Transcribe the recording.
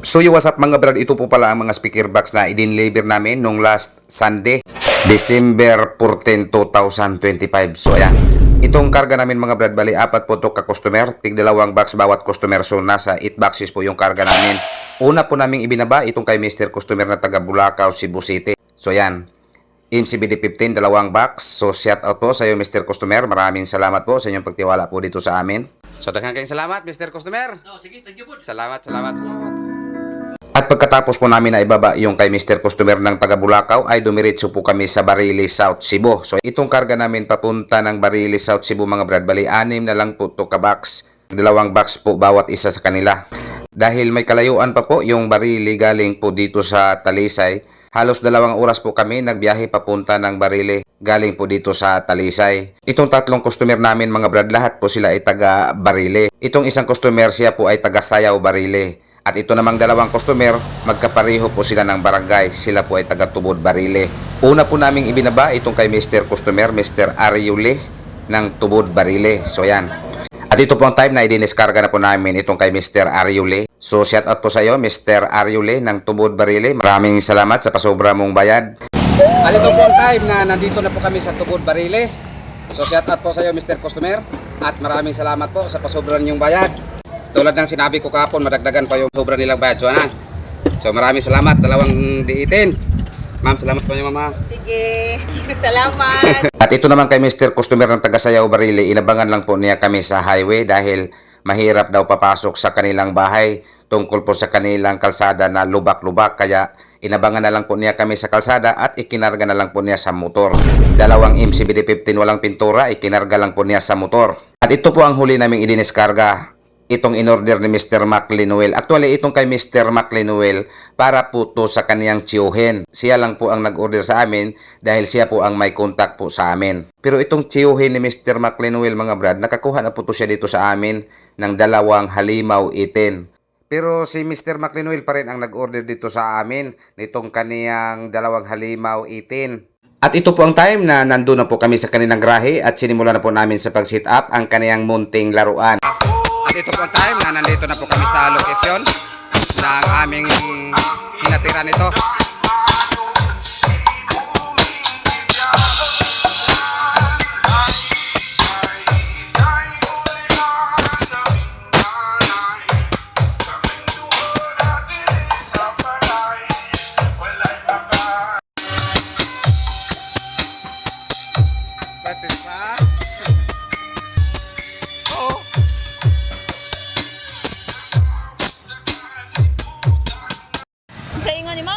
So yo, what's up mga brad, ito po pala ang mga speaker box na i-deliver namin nung last Sunday, December 14, 2025. So ayan, itong karga namin mga brad, bali apat po to ka-customer, tig dalawang box bawat customer, so nasa 8 boxes po yung karga namin. Una po naming ibinaba itong kay Mr. Customer na taga Bulacau, Cebu City. So ayan, MCBD 15, dalawang box. So shout out po sa iyo Mr. Customer, maraming salamat po sa inyong pagtiwala po dito sa amin. So daghang kayong salamat Mr. Customer. Oh, sige, thank you po. Salamat. At pagkatapos po namin na ibaba yung kay Mr. Customer ng taga Bulacau, ay dumiretso po kami sa Bariles, South Cebu. So itong karga namin papunta ng Bariles, South Cebu mga brad, bali 6 na lang po to ka box. Dalawang box po bawat isa sa kanila. Dahil may kalayuan pa po yung Bariles galing po dito sa Talisay, halos 2 oras po kami nagbiyahe papunta ng Bariles galing po dito sa Talisay. Itong tatlong customer namin mga brad, lahat po sila ay taga Bariles. Itong isang customer, siya po ay taga Sayaw, Bariles. At ito namang dalawang customer, magkapareho po sila ng barangay. Sila po ay taga Tubod, Bariles. Una po naming ibinaba itong kay Mr. Customer, Mr. Ariule ng Tubod, Bariles. So yan. At ito po ang time na idiniskarga na po namin itong kay Mr. Ariule. So shout out po sa iyo Mr. Ariule ng Tubod, Bariles. Maraming salamat sa pasobra mong bayad. At ito po ang time na nandito na po kami sa Tubod, Bariles. So shout out po sa iyo Mr. Customer. At maraming salamat po sa pasobra ninyong bayad. Tulad ng sinabi ko kahapon, madagdagan pa yung sobra nilang bayad. So maraming salamat, dalawang diitin. Ma'am, salamat po niyo mama. Sige, salamat. At ito naman kay Mr. Customer ng taga Sayaw, Bariles, inabangan lang po niya kami sa highway dahil mahirap daw papasok sa kanilang bahay tungkol po sa kanilang kalsada na lubak-lubak. Kaya inabangan na lang po niya kami sa kalsada at ikinarga na lang po niya sa motor. Dalawang MCBD 15 walang pintura, ikinarga lang po niya sa motor. At ito po ang huli naming idiniskarga, itong in-order ni Mr. McLean. Actually, itong kay Mr. McLean para po to sa kaniyang tiyuhin. Siya lang po ang nag-order sa amin dahil siya po ang may contact po sa amin. Pero itong tiyuhin ni Mr. McLean mga brad, nakakuha na po to siya dito sa amin ng 2 halimaw itin. Pero si Mr. McLean pa rin ang nag-order dito sa amin nitong kaniyang 2 halimaw itin. At ito po ang time na nandun na po kami sa kanilang grahe at sinimula na po namin sa pag-set up ang kaniyang munting laruan. At ito po ang time na nandito na po kami sa location ng aming sinatira nito. Sa ingon ni mo?